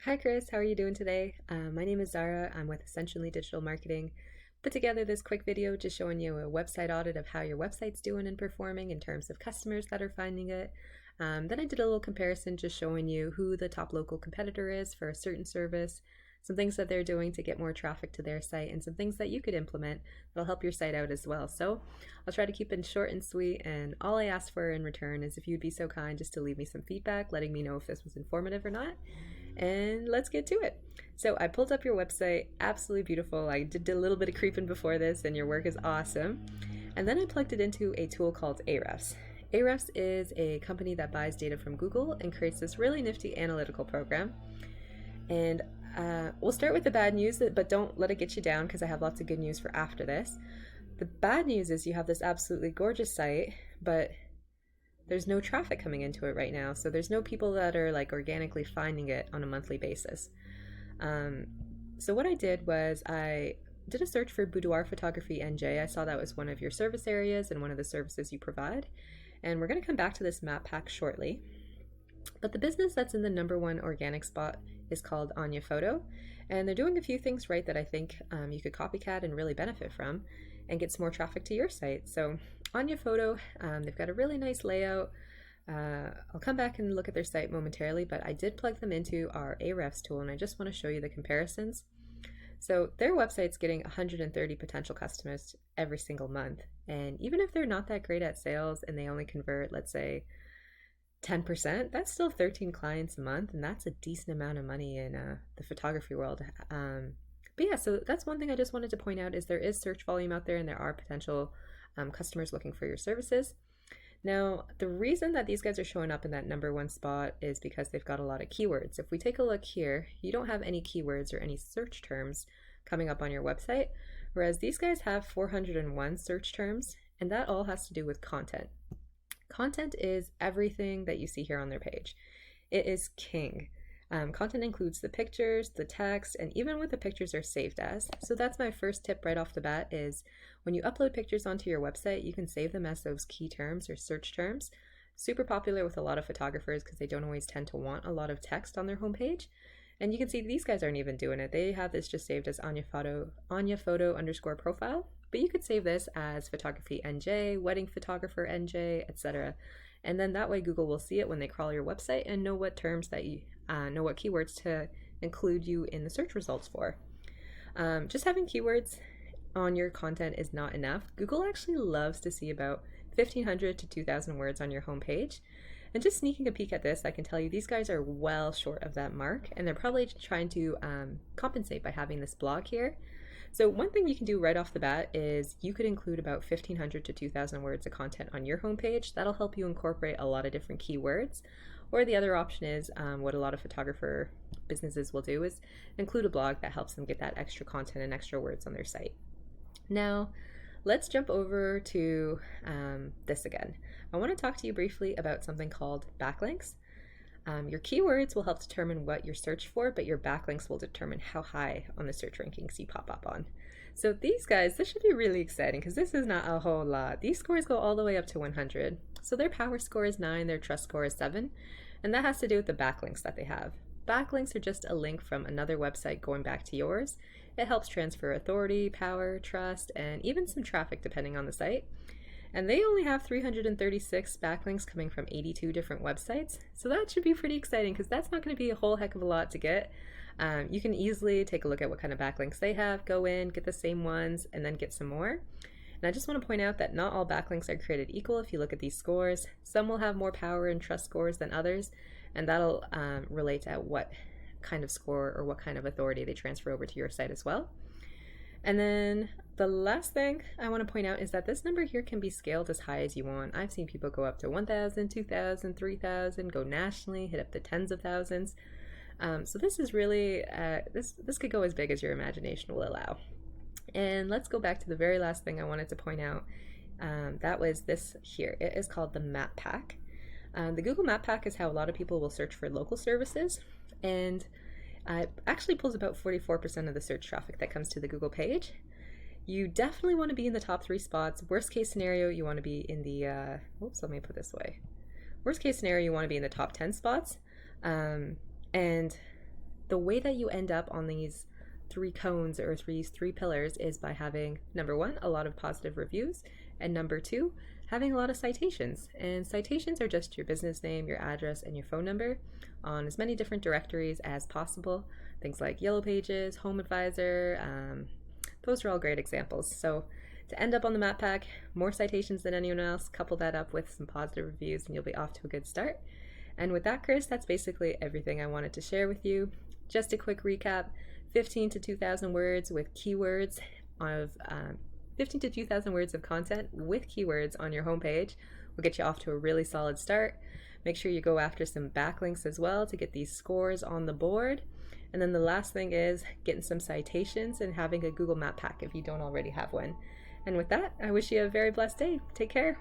Hi Chris, how are you doing today? My name is Zara. I'm with Essentially Digital Marketing. Put together this quick video just showing you a website audit of how your website's doing and performing in terms of customers that are finding it. Then I did a little comparison just showing you who the top local competitor is for a certain service, some things that they're doing to get more traffic to their site, and some things that you could implement that'll help your site out as well. So I'll try to keep it short and sweet, and all I ask for in return is if you'd be so kind just to leave me some feedback, letting me know if this was informative or not. And let's get to it. So I pulled up your website, absolutely beautiful. I did a little bit of creeping before this, and your work is awesome. And then I plugged it into a tool called Ahrefs. Ahrefs is a company that buys data from Google and creates this really nifty analytical program. And we'll start with the bad news, but don't let it get you down because I have lots of good news for after this. The bad news is you have this absolutely gorgeous site, but there's no traffic coming into it right now. So there's no people that are like organically finding it on a monthly basis. So what I did was I did a search for boudoir photography NJ. I saw that was one of your service areas and one of the services you provide. And we're going to come back to this map pack shortly. But the business that's in the #1 organic spot is called Anya Photo. And they're doing a few things right that I think you could copycat and really benefit from and get some more traffic to your site. So Anya Photo, they've got a really nice layout. I'll come back and look at their site momentarily, but I did plug them into our Ahrefs tool, and I just want to show you the comparisons. So their website's getting 130 potential customers every single month. And even if they're not that great at sales and they only convert, let's say, 10%, that's still 13 clients a month, and that's a decent amount of money in the photography world. But yeah, so that's one thing I just wanted to point out is there is search volume out there, and there are potential customers looking for your services. Now, the reason that these guys are showing up in that #1 spot is because they've got a lot of keywords. If we take a look here, you don't have any keywords or any search terms coming up on your website, whereas these guys have 401 search terms, and that all has to do with content. Content is everything that you see here on their page. It is king. Content includes the pictures, the text, and even what the pictures are saved as. So that's my first tip right off the bat is when you upload pictures onto your website, you can save them as those key terms or search terms. Super popular with a lot of photographers because they don't always tend to want a lot of text on their homepage. And you can see these guys aren't even doing it. They have this just saved as Anya Photo _profile, but you could save this as photography NJ, wedding photographer NJ, etc. And then that way Google will see it when they crawl your website and know what terms that you know what keywords to include you in the search results for. Just having keywords on your content is not enough. Google actually loves to see about 1,500 to 2,000 words on your homepage. And just sneaking a peek at this, I can tell you these guys are well short of that mark, and they're probably trying to compensate by having this blog here. So one thing you can do right off the bat is you could include about 1,500 to 2,000 words of content on your homepage. That'll help you incorporate a lot of different keywords. Or the other option is what a lot of photographer businesses will do is include a blog that helps them get that extra content and extra words on their site. Now, let's jump over to this again. I want to talk to you briefly about something called backlinks. Your keywords will help determine what you're searched for, but your backlinks will determine how high on the search rankings you pop up on. So these guys, this should be really exciting because this is not a whole lot. These scores go all the way up to 100. So their power score is 9, their trust score is 7, and that has to do with the backlinks that they have. Backlinks are just a link from another website going back to yours. It helps transfer authority, power, trust, and even some traffic depending on the site. And they only have 336 backlinks coming from 82 different websites. So that should be pretty exciting because that's not going to be a whole heck of a lot to get. You can easily take a look at what kind of backlinks they have, go in, get the same ones, and then get some more. And I just want to point out that not all backlinks are created equal if you look at these scores. Some will have more power and trust scores than others, and that'll relate to what kind of score or what kind of authority they transfer over to your site as well. And then the last thing I want to point out is that this number here can be scaled as high as you want. I've seen people go up to 1,000, 2,000, 3,000, go nationally, hit up to tens of thousands. So this is really, this could go as big as your imagination will allow. And let's go back to the very last thing I wanted to point out. That was this here. It is called the Map Pack. The Google Map Pack is how a lot of people will search for local services, and it actually pulls about 44% of the search traffic that comes to the Google page. You definitely want to be in the top 3 spots. Worst case scenario, you want to be in the, let me put this way. Worst case scenario, you want to be in the top 10 spots. And the way that you end up on these three cones or these three pillars is by having, number one, a lot of positive reviews, and number two, having a lot of citations. And citations are just your business name, your address, and your phone number on as many different directories as possible. Things like Yellow Pages, Home Advisor, those are all great examples. So to end up on the map pack, more citations than anyone else, couple that up with some positive reviews and you'll be off to a good start. And with that, Chris, that's basically everything I wanted to share with you. Just a quick recap, 15 to 2,000 words with keywords of 15 to 2,000 words of content with keywords on your homepage will get you off to a really solid start. Make sure you go after some backlinks as well to get these scores on the board. And then the last thing is getting some citations and having a Google Map Pack if you don't already have one. And with that, I wish you a very blessed day. Take care.